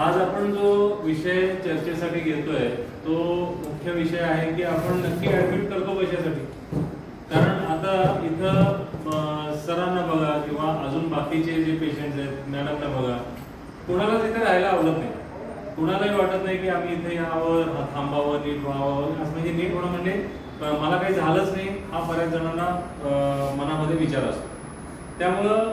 आज आपण जो विषय चर्चेसाठी घेतोय तो मुख्य विषय आहे की आपण नक्की ऍडमिट करतो कशासाठी। कारण आता इथं सरांना बघा किंवा अजून बाकीचे जे पेशंट्स आहेत मॅडमना बघा, कोणाला तिथे राहायला आवडत नाही, कोणालाही वाटत नाही की आम्ही इथे यावं, थांबावं, नीट व्हावं। असं म्हणजे नीट होणं म्हणजे मला काही झालंच नाही हा बऱ्याच जणांना मनामध्ये विचार असतो। त्यामुळं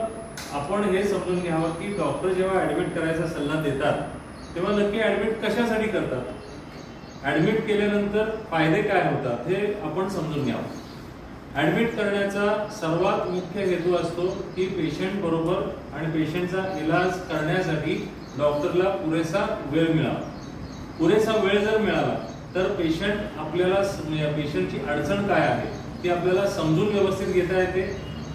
आपण हे समजून घ्यावं की डॉक्टर जेव्हा ऍडमिट करायचा सल्ला देतात तेव्हा नक्की ऍडमिट कशासाठी करतात, ऍडमिट केल्यानंतर फायदे काय होतात हे आपण समजून घ्यावं। ऍडमिट करण्याचा सर्वात मुख्य हेतू असतो की पेशंट बरोबर आणि पेशंटचा इलाज करण्यासाठी डॉक्टरला पुरेसा वेळ मिळावा। पुरेसा वेळ जर मिळाला तर पेशंट आपल्याला पेशंटची अडचण काय आहे ती आपल्याला समजून व्यवस्थित घेता येते।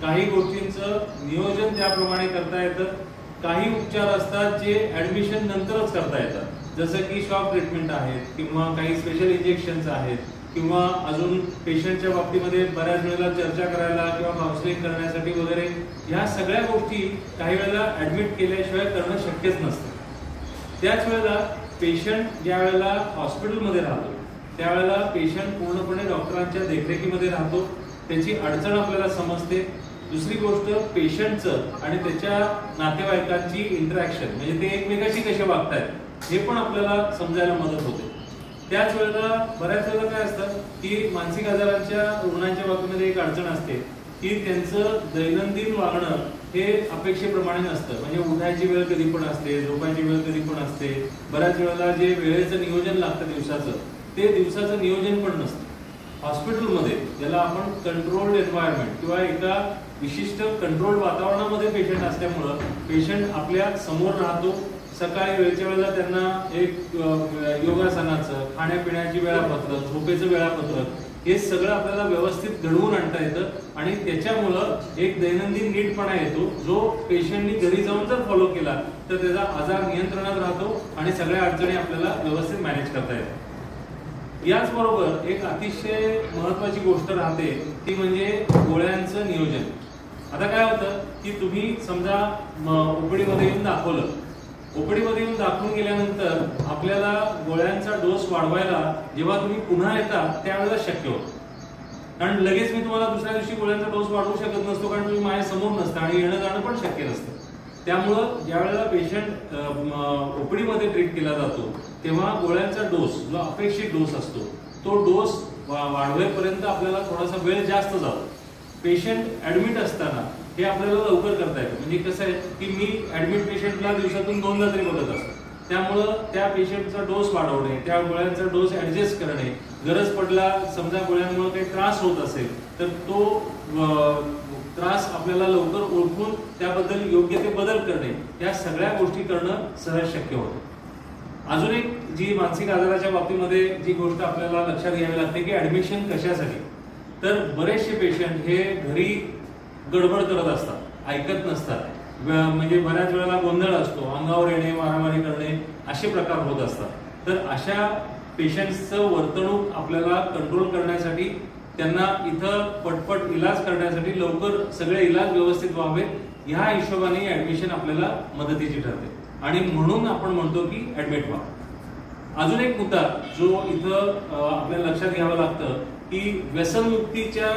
काही गोष्टींचं नियोजन त्याप्रमाणे करता येतं। काही उपचार असतात जे ऍडमिशन नंतरच करता येतात, जसं की शॉक ट्रीटमेंट आहेत किंवा काही स्पेशल इंजेक्शन्स आहेत किंवा अजून पेशंटच्या बाबतीमध्ये बऱ्याच वेळेला चर्चा करायला किंवा काउन्सिलिंग करण्यासाठी वगैरे ह्या सगळ्या गोष्टी काही वेळेला ऍडमिट केल्याशिवाय करणं शक्यच नसतं। त्याच वेळेला पेशंट ज्या वेळेला हॉस्पिटलमध्ये राहतो त्यावेळेला पेशंट पूर्णपणे डॉक्टरांच्या देखरेखीमध्ये राहतो, त्याची अडचण आपल्याला समजते। दुसरी गोष्ट पेशंटचं आणि त्याच्या नातेवाईकांची इंटरॅक्शन म्हणजे ते एकमेकाशी कसे वागतायत हे पण आपल्याला समजायला मदत होते। त्याच वेळेला बऱ्याच वेळेला काय असतं की मानसिक आजारांच्या रुग्णांच्या बाबतीमध्ये एक अडचण असते की त्यांचं दैनंदिन वागणं हे अपेक्षेप्रमाणे नसतं। म्हणजे उठायची वेळ कधी पण असते, झोपायची वेळ कधी पण असते, बऱ्याच वेळेला जे वेळेचं नियोजन लागतं दिवसाचं ते दिवसाचं नियोजन पण नसतं। हॉस्पिटलमध्ये ज्याला आपण कंट्रोल्ड एन्व्हायरमेंट किंवा एका विशिष्ट कंट्रोल वातावरणामध्ये पेशंट असल्यामुळं पेशंट आपल्या समोर राहतो। सकाळी वेळच्या वेळेला त्यांना एक योगासनाचं, खाण्यापिण्याची वेळापत्रक, झोपेचं वेळापत्रक हे सगळं आपल्याला व्यवस्थित घडवून आणता येतं आणि त्याच्यामुळं एक दैनंदिन नीटपणा येतो जो पेशंटनी घरी जाऊन जर फॉलो केला तर त्याचा आजार नियंत्रणात राहतो आणि सगळ्या अडचणी आपल्याला व्यवस्थित मॅनेज करता येतात। याचबरोबर एक अतिशय महत्वाची गोष्ट राहते ती म्हणजे गोळ्यांचं नियोजन। आता काय होतं की तुम्ही समजा ओपीडीमध्ये येऊन दाखवलं, ओपीडीमध्ये येऊन दाखवून गेल्यानंतर आपल्याला गोळ्यांचा डोस वाढवायला जेव्हा तुम्ही पुन्हा येता त्यावेळेला शक्य होतं। कारण लगेच मी तुम्हाला दुसऱ्या दिवशी गोळ्यांचा डोस वाढवू शकत नसतो कारण तुम्ही माझ्या समोर नसता आणि येणं जाणं पण शक्य नसतं। त्यामुळं ज्या वेळेला पेशंट ओपीडीमध्ये ट्रीट केला जातो तेव्हा गोळ्यांचा डोस जो अपेक्षित डोस असतो तो डोस वाढवेपर्यंत आपल्याला थोडासा वेळ जास्त जातो। पेशंट ऍडमिट असताना हे आपल्याला लवकर करता येतं। म्हणजे कसं आहे की मी ऍडमिट पेशंटला दिवसातून 2दा तरी बघत असतो, त्यामुळं त्या पेशंटचा डोस वाढवणे, त्या गोळ्यांचा डोस ऍडजस्ट करणे, गरज पडला समजा गोळ्यांमुळे काही त्रास होत असेल तर तो त्रास आपल्याला लवकर ओळखून त्याबद्दल योग्य ते बदल करणे, या सगळ्या गोष्टी करणं सहज शक्य होतं। अजून एक जी मानसिक आजाराच्या बाबतीमध्ये जी गोष्ट आपल्याला लक्षात घ्यावी लागते की ऍडमिशन कशासाठी। तर बरेचसे पेशंट हे घरी गडबड करत असतात, ऐकत नसतात, म्हणजे बऱ्याच वेळेला गोंधळ असतो, अंगावर येणे, मारामारी करणे असे प्रकार होत असतात। तर अशा पेशंट्सचं वर्तणूक आपल्याला कंट्रोल करण्यासाठी, त्यांना इथं पटपट इलाज करण्यासाठी, लवकर सगळे इलाज व्यवस्थित व्हावेत ह्या हिशोबाने ऍडमिशन आपल्याला मदतीची ठरते आणि म्हणून आपण म्हणतो की ऍडमिट व्हा। अजून एक मुद्दा जो इथं आपल्याला लक्षात घ्यावं लागतं की व्यसनमुक्तीच्या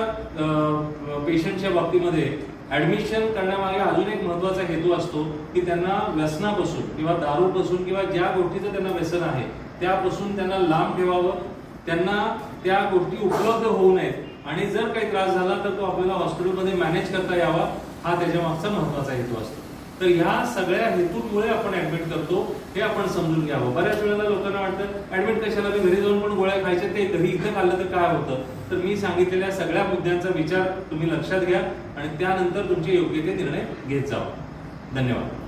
पेशंटच्या बाबतीमध्ये ऍडमिशन करण्यामागे अजून एक महत्वाचा हेतू असतो की त्यांना व्यसनापासून किंवा दारूपासून किंवा ज्या गोष्टीचं त्यांना व्यसन आहे त्यापासून त्यांना लांब ठेवावं, त्यांना त्या गोष्टी उपलब्ध होऊ नयेत आणि जर काही त्रास झाला तर तो आपल्याला हॉस्पिटलमध्ये मॅनेज करता यावा, हा त्याच्या मागचा महत्वाचा हेतू असतो। तर ह्या सगळ्या हेतूंमुळे आपण ऍडमिट करतो हे आपण समजून घ्यावं। बऱ्याच वेळेला लोकांना वाटतं ऍडमिट कशाला, मी घरी जाऊन पण गोळ्या खायच्या, ते घरी इथं खाल्लं तर काय होतं। तर मी सांगितलेल्या सगळ्या मुद्द्यांचा विचार तुम्ही लक्षात घ्या आणि त्यानंतर तुमचे योग्य ते निर्णय घेत जावा। धन्यवाद।